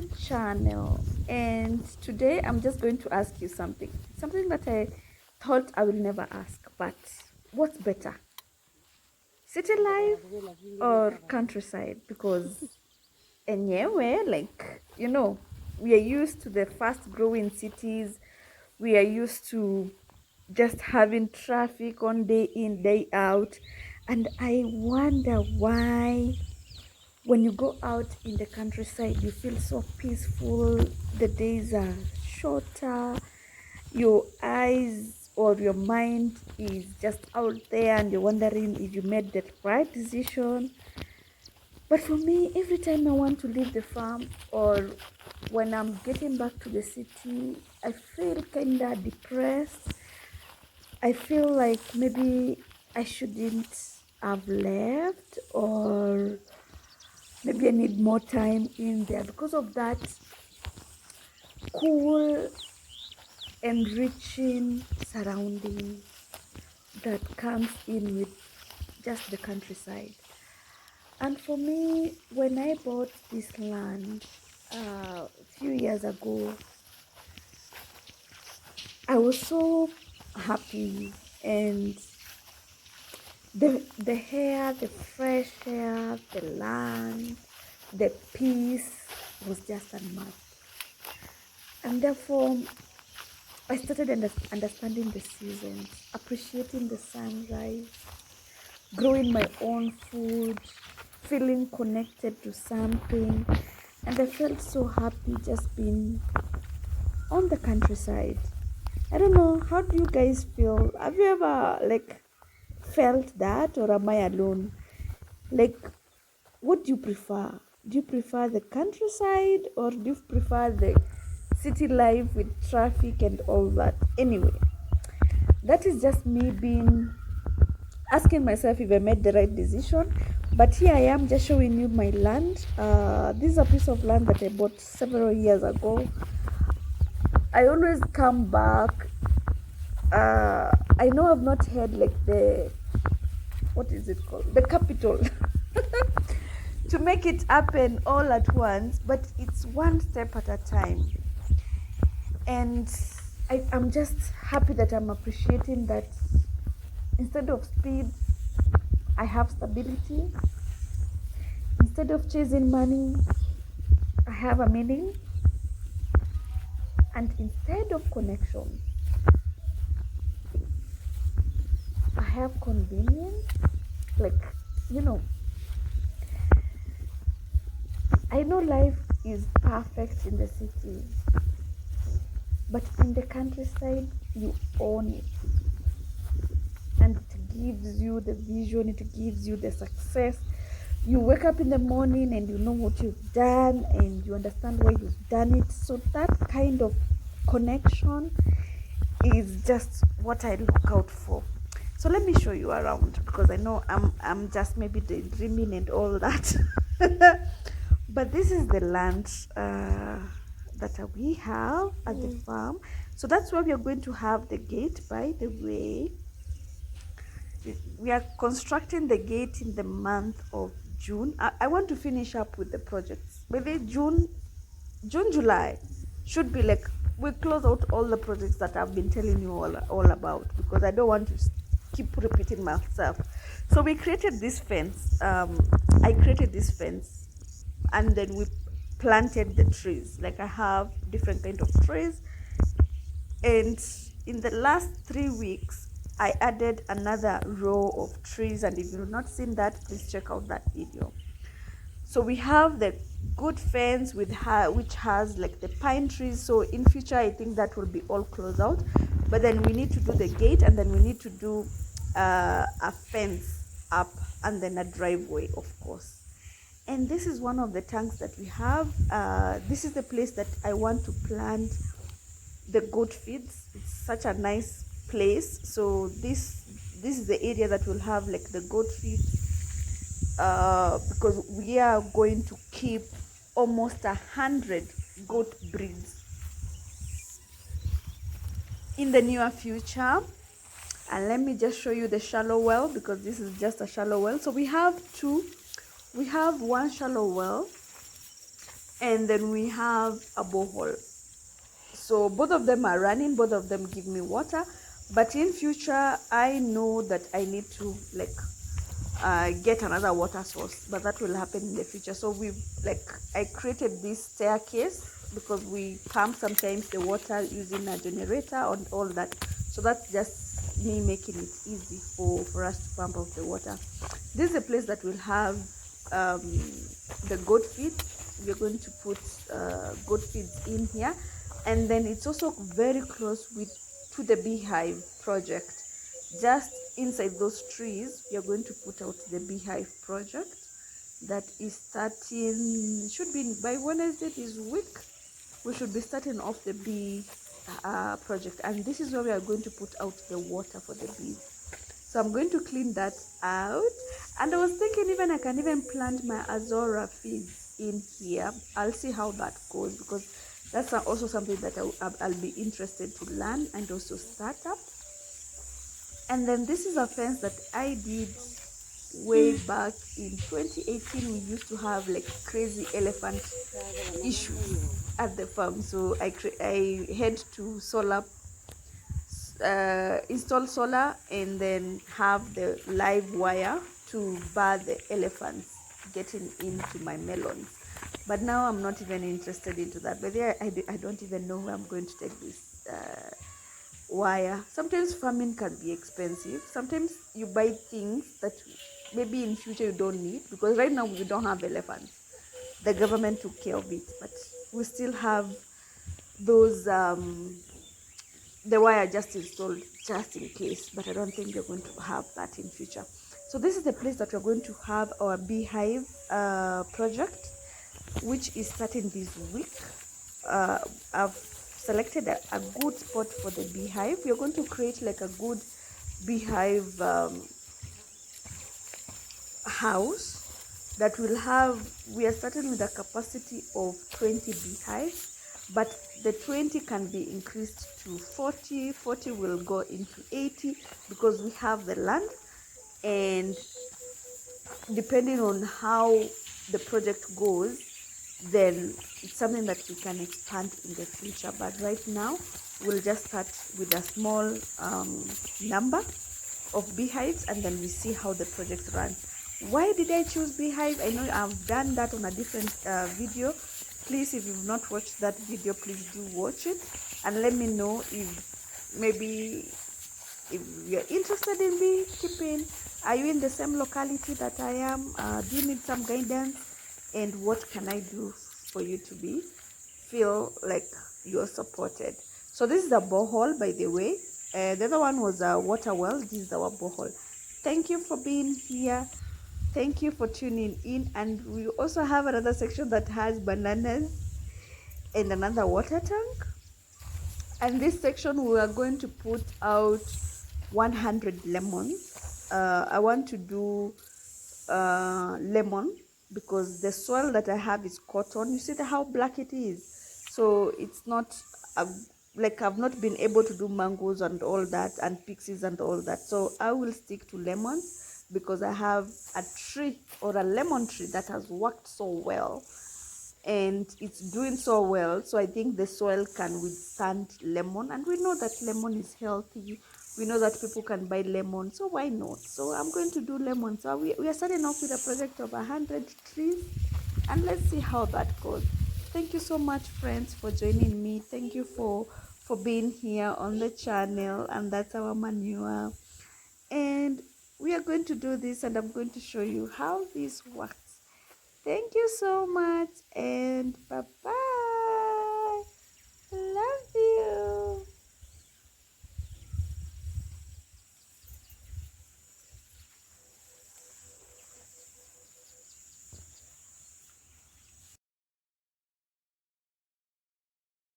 the channel, and today I'm just going to ask you something that I thought I will never ask. But what's better, city life or countryside? Because anyway, like we are used to the fast growing cities. We are used to just having traffic on day in day out, and I wonder why when you go out in the countryside you feel so peaceful. The days are shorter, your eyes or your mind is just out there, and you're wondering if you made the right decision. But for me, every time I want to leave the farm or when I'm getting back to the city, I feel kind of depressed. I feel like maybe I shouldn't have left, or maybe I need more time in there because of that cool, enriching surrounding that comes in with just the countryside. And for me, when I bought this land a few years ago, I was so happy, and the air, the fresh air, the land, the peace was just unmatched. And therefore, I started understanding the seasons, appreciating the sunrise, growing my own food, feeling connected to something. And I felt so happy just being on the countryside. I don't know, how do you guys feel? Have you ever felt that, or am I alone? Like, what do you prefer? Do you prefer the countryside, or do you prefer the city life with traffic and all that? Anyway, that is just me being asking myself if I made the right decision. But here I am just showing you my land. This is a piece of land that I bought several years ago. I always come back. I know I've not had like the, what is it called, the capital to make it happen all at once, but it's one step at a time. And I'm just happy that I'm appreciating that instead of speed, I have stability. Instead of chasing money, I have a meaning. And instead of connection, I have convenience. You know, I know life is perfect in the city, but in the countryside, you own it. And it gives you the vision, it gives you the success. You wake up in the morning and you know what you've done, and you understand why you've done it. So that kind of connection is just what I look out for. So let me show you around, because I know I'm just maybe daydreaming and all that. But this is the land that we have at the farm. So that's why we are going to have the gate, by the way. We are constructing the gate in the month of June. I want to finish up with the projects. Maybe June, July should be like we close out all the projects that I've been telling you all about, because I don't want to keep repeating myself. So we created this fence. I created this fence, and then we planted the trees. Like I have different kind of trees, and in the last 3 weeks I added another row of trees, and if you've not seen that, please check out that video. So we have the good fence with which has like the pine trees. So in future I think that will be all closed out, but then we need to do the gate, and then we need to do a fence up, and then a driveway, of course. And this is one of the tanks that we have. This is the place that I want to plant the goat feeds. It's such a nice place. So this is the area that will have like the goat feed, because we are going to keep almost 100 goat breeds in the near future. And let me just show you the shallow well, because this is just a shallow well. So we have one shallow well, and then we have a borehole. So both of them are running, both of them give me water, but in future I know that I need to like get another water source, but that will happen in the future. So I created this staircase because we pump sometimes the water using a generator and all that. So that's just me making it easy for us to pump out the water. This is a place that will have the goat feed. We're going to put goat feeds in here, and then it's also very close with to the beehive project. Just inside those trees, we are going to put out the beehive project that is starting, should be by Wednesday this week. We should be starting off the bee project, and this is where we are going to put out the water for the bees. So I'm going to clean that out, and I was thinking even I can even plant my azora feeds in here. I'll see how that goes, because that's also something that I'll be interested to learn and also start up. And then this is a fence that I did way back in 2018. We used to have like crazy elephant issues at the farm, so I had to install solar and then have the live wire to bar the elephants getting into my melons. But now I'm not even interested into that. But yeah, I don't even know where I'm going to take this wire. Sometimes farming can be expensive. Sometimes you buy things that maybe in future you don't need, because right now we don't have elephants. The government took care of it, but we still have those the wire just installed just in case, but I don't think we're going to have that in future. So this is the place that we're going to have our beehive project, which is starting this week. I've selected a good spot for the beehive. We're going to create like a good beehive house that will have, we are starting with a capacity of 20 beehives, but the 20 can be increased to 40 will go into 80, because we have the land, and depending on how the project goes, then it's something that we can expand in the future. But right now we'll just start with a small number of beehives, and then we see how the project runs. Why did I choose beehive? I know I've done that on a different video. Please, if you've not watched that video, please do watch it and let me know if maybe if you're interested in beekeeping. Are you in the same locality that I am? Do you need some guidance? And what can I do for you to feel like you're supported? So this is a borehole, by the way. The other one was a water well. This is our borehole. Thank you for being here. Thank you for tuning in. And we also have another section that has bananas and another water tank. And this section we are going to put out 100 lemons. I want to do lemon because the soil that I have is cotton. You see how black it is, so it's not like I've not been able to do mangoes and all that and pixies and all that. So I will stick to lemons because I have a tree or a lemon tree that has worked so well and it's doing so well. So I think the soil can withstand lemon, and we know that lemon is healthy. We know that people can buy lemon, so why not? So I'm going to do lemon. So we are starting off with a project of 100 trees, and let's see how that goes. Thank you so much, friends, for joining me. Thank you for being here on the channel. And that's our manure, and we are going to do this, and I'm going to show you how this works. Thank you so much, and bye bye.